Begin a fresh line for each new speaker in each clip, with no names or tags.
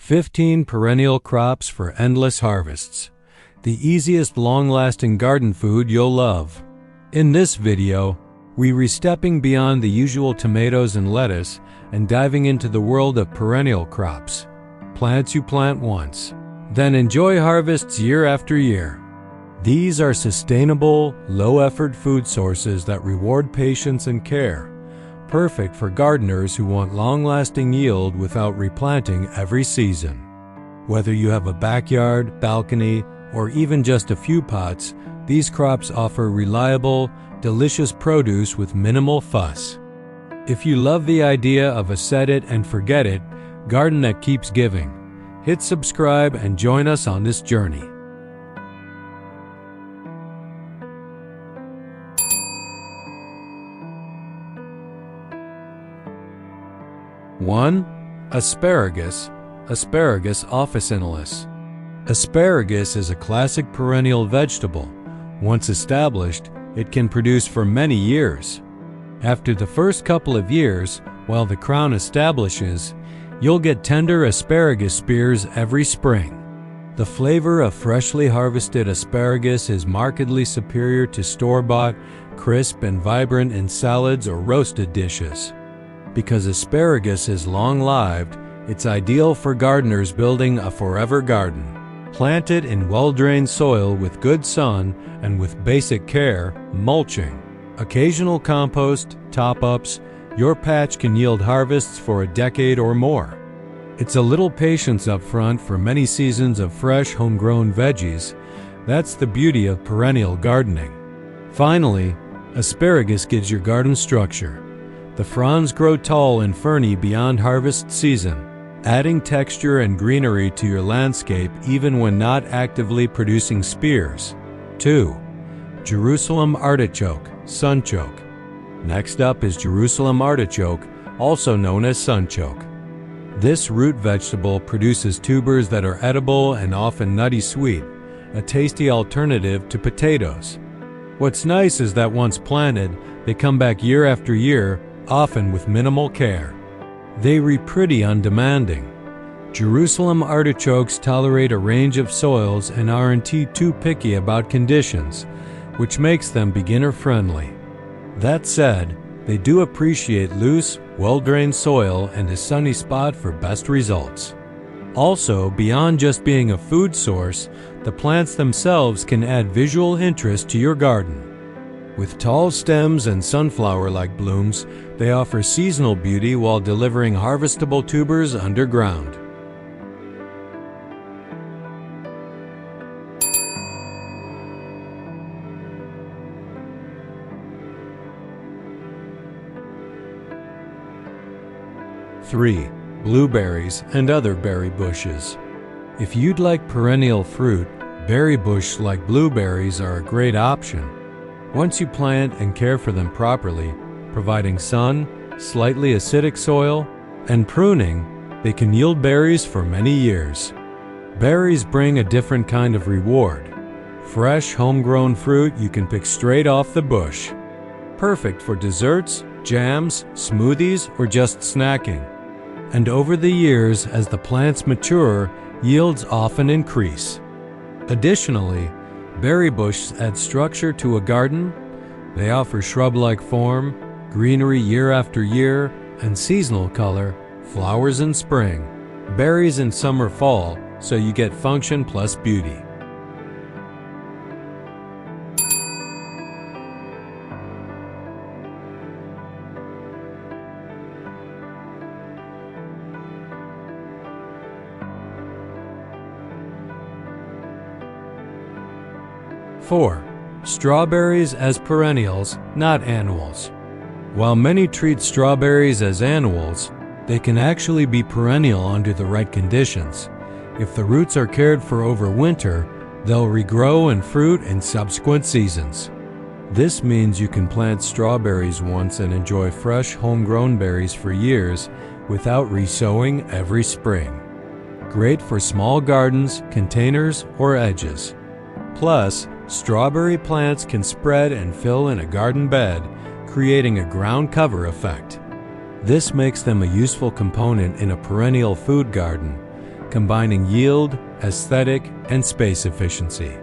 15 perennial crops for endless harvests. The easiest long-lasting garden food you'll love. In this video, we're stepping beyond the usual tomatoes and lettuce and diving into the world of perennial crops. Plants you plant once, then enjoy harvests year after year. These are sustainable, low-effort food sources that reward patience and care, perfect for gardeners who want long-lasting yield without replanting every season. Whether you have a backyard, balcony, or even just a few pots, these crops offer reliable, delicious produce with minimal fuss. If you love the idea of a set it and forget it garden that keeps giving, hit subscribe and join us on this journey. One, asparagus, Asparagus officinalis. Asparagus is a classic perennial vegetable. Once established, it can produce for many years. After the first couple of years, while the crown establishes, you'll get tender asparagus spears every spring. The flavor of freshly harvested asparagus is markedly superior to store-bought, crisp and vibrant in salads or roasted dishes. Because asparagus is long-lived, it's ideal for gardeners building a forever garden. Plant it in well-drained soil with good sun and with basic care, mulching, occasional compost, top-ups, your patch can yield harvests for a decade or more. It's a little patience up front for many seasons of fresh, homegrown veggies. That's the beauty of perennial gardening. Finally, asparagus gives your garden structure. The fronds grow tall and ferny beyond harvest season, adding texture and greenery to your landscape even when not actively producing spears. 2. Jerusalem artichoke, sunchoke. Next up is Jerusalem artichoke, also known as sunchoke. This root vegetable produces tubers that are edible and often nutty sweet, a tasty alternative to potatoes. What's nice is that once planted, they come back year after year, often with minimal care. They're pretty undemanding. Jerusalem artichokes tolerate a range of soils and aren't too picky about conditions, which makes them beginner-friendly. That said, they do appreciate loose, well-drained soil and a sunny spot for best results. Also, beyond just being a food source, the plants themselves can add visual interest to your garden. With tall stems and sunflower-like blooms, they offer seasonal beauty while delivering harvestable tubers underground. Three, blueberries and other berry bushes. If you'd like perennial fruit, berry bush like blueberries are a great option. Once you plant and care for them properly, providing sun, slightly acidic soil, and pruning, they can yield berries for many years. Berries bring a different kind of reward. Fresh, homegrown fruit you can pick straight off the bush. Perfect for desserts, jams, smoothies, or just snacking. And over the years, as the plants mature, yields often increase. Additionally, berry bushes add structure to a garden. They offer shrub-like form, greenery year after year, and seasonal color, flowers in spring, berries in summer fall, so you get function plus beauty. Four, strawberries as perennials, not annuals. While many treat strawberries as annuals, they can actually be perennial under the right conditions. If the roots are cared for over winter, they'll regrow and fruit in subsequent seasons. This means you can plant strawberries once and enjoy fresh, homegrown berries for years without resowing every spring. Great for small gardens, containers, or edges. Plus, strawberry plants can spread and fill in a garden bed, creating a ground cover effect. This makes them a useful component in a perennial food garden, combining yield, aesthetic, and space efficiency.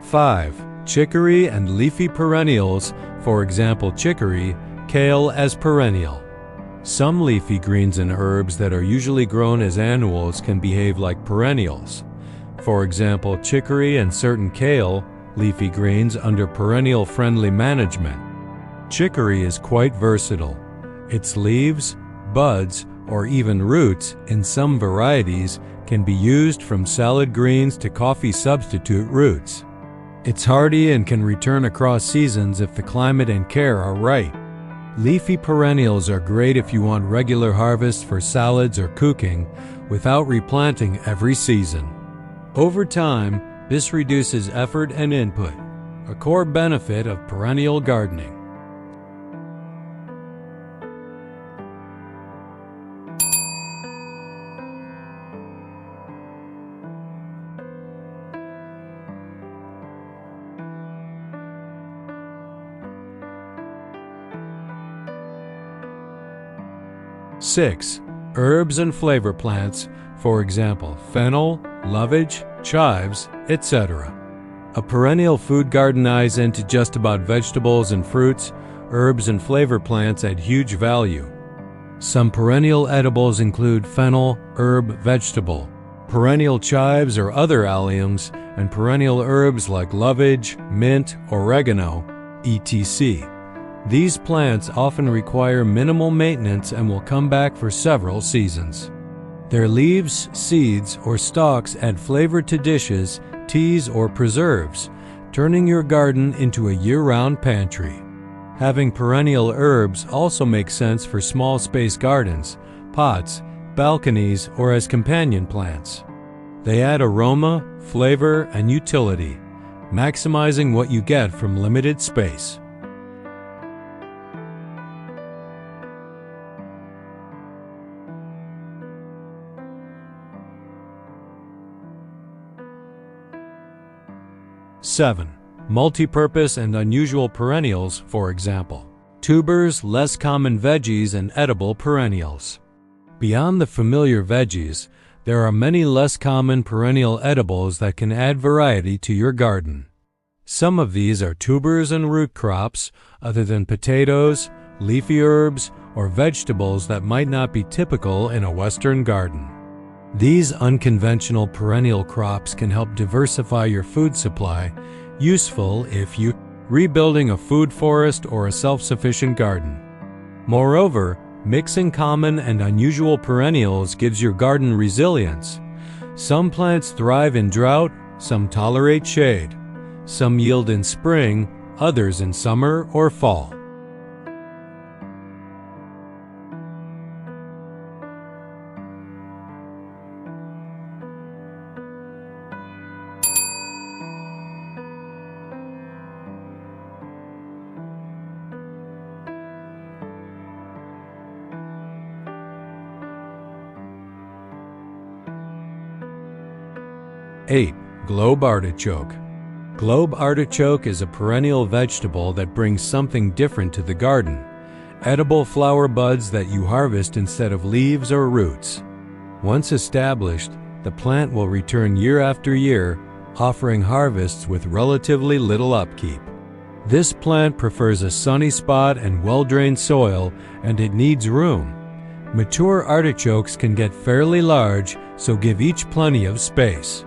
Five, chicory and leafy perennials, for example chicory, kale as perennial. Some leafy greens and herbs that are usually grown as annuals can behave like perennials. For example, chicory and certain kale, leafy greens under perennial-friendly management. Chicory is quite versatile. Its leaves, buds, or even roots in some varieties can be used from salad greens to coffee substitute roots. It's hardy and can return across seasons if the climate and care are right. Leafy perennials are great if you want regular harvest for salads or cooking without replanting every season. Over time, this reduces effort and input, a core benefit of perennial gardening. Six, herbs and flavor plants, for example, fennel, lovage, chives, etc. A perennial food garden eyes into just about vegetables and fruits. Herbs and flavor plants add huge value. Some perennial edibles include fennel, herb, vegetable, perennial chives or other alliums, and perennial herbs like lovage, mint, oregano, etc. These plants often require minimal maintenance and will come back for several seasons. Their leaves, seeds, or stalks add flavor to dishes, teas, or preserves, turning your garden into a year-round pantry. Having perennial herbs also makes sense for small space gardens, pots, balconies, or as companion plants. They add aroma, flavor, and utility, maximizing what you get from limited space. Seven, multi-purpose and unusual perennials, for example, tubers, less common veggies, and edible perennials. Beyond the familiar veggies, there are many less common perennial edibles that can add variety to your garden. Some of these are tubers and root crops, other than potatoes, leafy herbs, or vegetables that might not be typical in a Western garden. These unconventional perennial crops can help diversify your food supply, useful if you're rebuilding a food forest or a self-sufficient garden. Moreover, mixing common and unusual perennials gives your garden resilience. Some plants thrive in drought, some tolerate shade. Some yield in spring, others in summer or fall. Eight, globe artichoke. Globe artichoke is a perennial vegetable that brings something different to the garden. Edible flower buds that you harvest instead of leaves or roots. Once established, the plant will return year after year, offering harvests with relatively little upkeep. This plant prefers a sunny spot and well-drained soil, and it needs room. Mature artichokes can get fairly large, so give each plenty of space.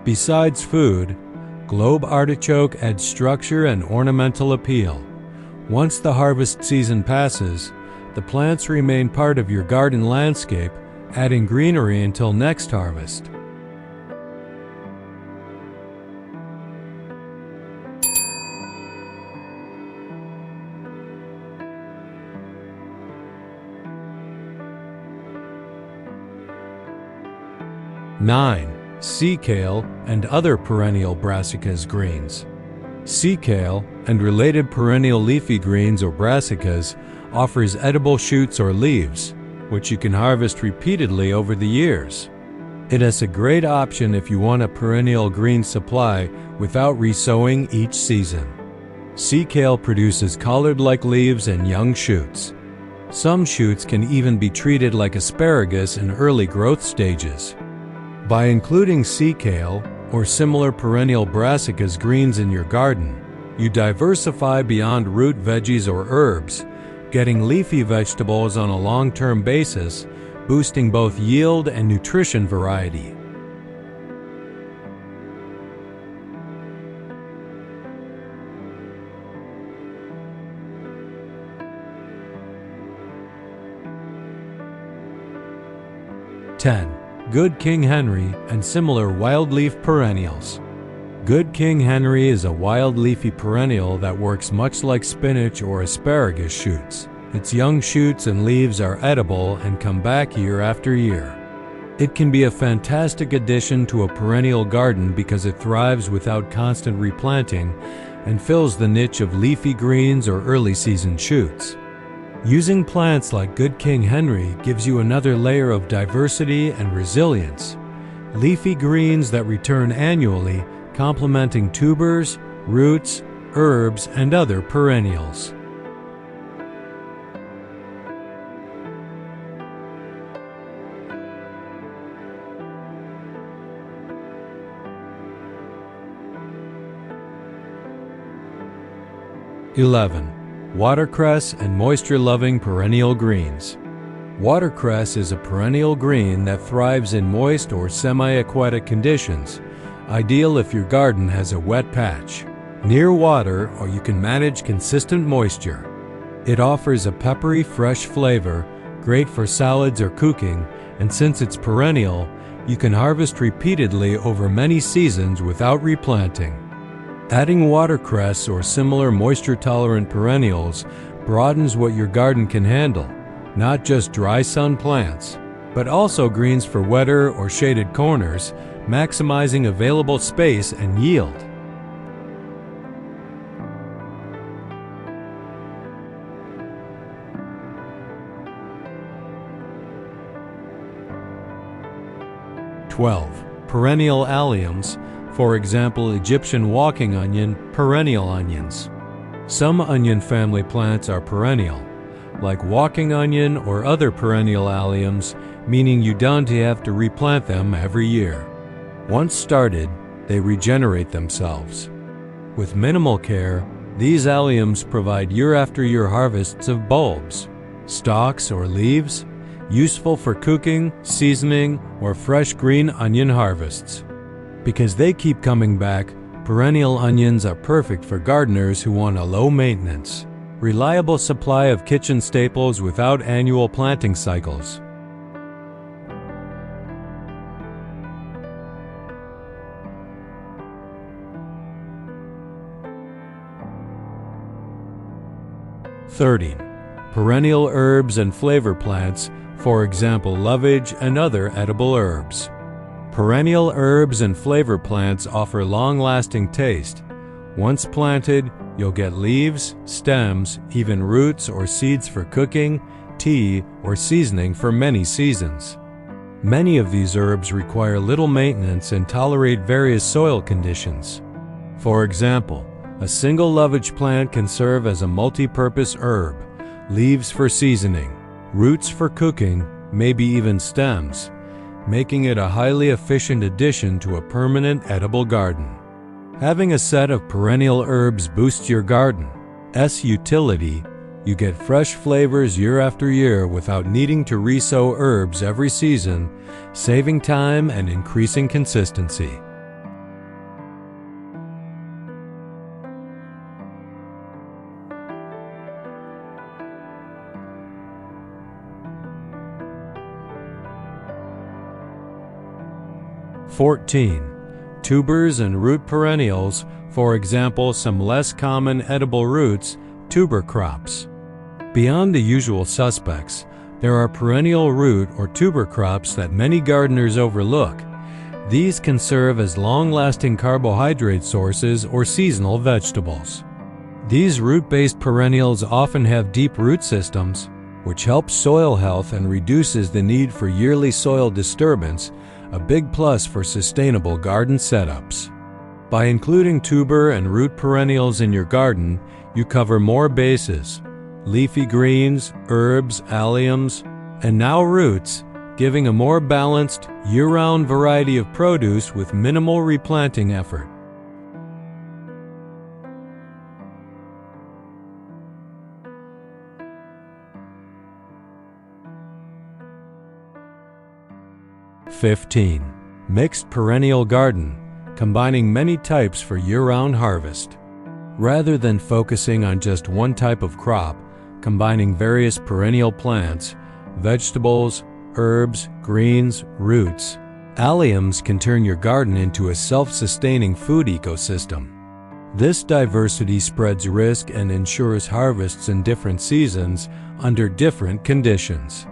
Besides food, globe artichoke adds structure and ornamental appeal. Once the harvest season passes, the plants remain part of your garden landscape, adding greenery until next harvest. Nine, sea kale and other perennial brassicas greens. Sea kale and related perennial leafy greens or brassicas offers edible shoots or leaves, which you can harvest repeatedly over the years. It is a great option if you want a perennial green supply without resowing each season. Sea kale produces collard-like leaves and young shoots. Some shoots can even be treated like asparagus in early growth stages. By including sea kale or similar perennial brassicas greens in your garden, you diversify beyond root veggies or herbs, getting leafy vegetables on a long-term basis, boosting both yield and nutrition variety. Good King Henry and similar wild leaf perennials. Good King Henry is a wild leafy perennial that works much like spinach or asparagus shoots. Its young shoots and leaves are edible and come back year after year. It can be a fantastic addition to a perennial garden because it thrives without constant replanting and fills the niche of leafy greens or early season shoots. Using plants like Good King Henry gives you another layer of diversity and resilience. Leafy greens that return annually, complementing tubers, roots, herbs, and other perennials. Watercress and moisture-loving perennial greens. Watercress is a perennial green that thrives in moist or semi-aquatic conditions, ideal if your garden has a wet patch, near water, or you can manage consistent moisture. It offers a peppery, fresh flavor, great for salads or cooking, and since it's perennial, you can harvest repeatedly over many seasons without replanting. Adding watercress or similar moisture-tolerant perennials broadens what your garden can handle, not just dry sun plants, but also greens for wetter or shaded corners, maximizing available space and yield. Perennial alliums, for example Egyptian walking onion, perennial onions. Some onion family plants are perennial, like walking onion or other perennial alliums, meaning you don't have to replant them every year. Once started, they regenerate themselves. With minimal care, these alliums provide year-after-year harvests of bulbs, stalks, or leaves, useful for cooking, seasoning, or fresh green onion harvests. Because they keep coming back, perennial onions are perfect for gardeners who want a low-maintenance, reliable supply of kitchen staples without annual planting cycles. Perennial herbs and flavor plants, for example lovage and other edible herbs. Perennial herbs and flavor plants offer long-lasting taste. Once planted, you'll get leaves, stems, even roots or seeds for cooking, tea, or seasoning for many seasons. Many of these herbs require little maintenance and tolerate various soil conditions. For example, a single lovage plant can serve as a multi-purpose herb, leaves for seasoning, roots for cooking, maybe even stems, making it a highly efficient addition to a permanent edible garden. Having a set of perennial herbs boosts your garden's utility. You get fresh flavors year after year without needing to resow herbs every season, saving time and increasing consistency. Tubers and root perennials, for example some less common edible roots, tuber crops. Beyond the usual suspects, there are perennial root or tuber crops that many gardeners overlook. These can serve as long-lasting carbohydrate sources or seasonal vegetables. These root-based perennials often have deep root systems, which helps soil health and reduces the need for yearly soil disturbance, a big plus for sustainable garden setups. By including tuber and root perennials in your garden, you cover more bases: leafy greens, herbs, alliums, and now roots, giving a more balanced, year-round variety of produce with minimal replanting effort. (15) Mixed perennial garden, combining many types for year-round harvest. Rather than focusing on just one type of crop, combining various perennial plants, vegetables, herbs, greens, roots, alliums can turn your garden into a self-sustaining food ecosystem. This diversity spreads risk and ensures harvests in different seasons under different conditions.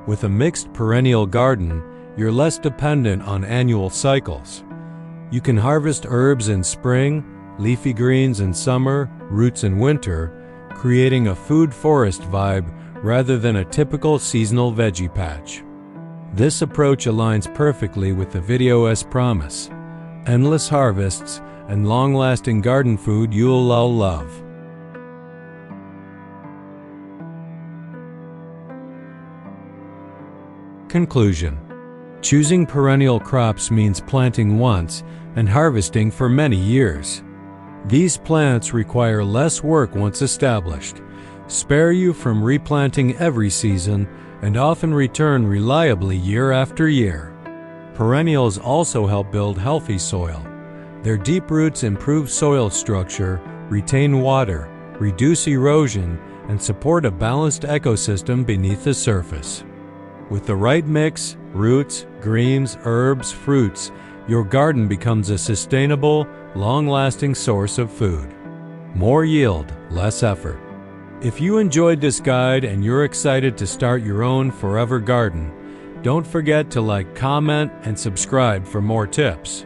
With a mixed perennial garden, you're less dependent on annual cycles. You can harvest herbs in spring, leafy greens in summer, roots in winter, creating a food forest vibe rather than a typical seasonal veggie patch. This approach aligns perfectly with the video's promise: endless harvests and long-lasting garden food you'll all love. Conclusion: choosing perennial crops means planting once and harvesting for many years. These plants require less work once established, spare you from replanting every season, and often return reliably year after year. Perennials also help build healthy soil. Their deep roots improve soil structure, retain water, reduce erosion, and support a balanced ecosystem beneath the surface. With the right mix, roots, greens, herbs, fruits, your garden becomes a sustainable, long-lasting source of food. More yield, less effort. If you enjoyed this guide and you're excited to start your own forever garden, don't forget to like, comment, and subscribe for more tips.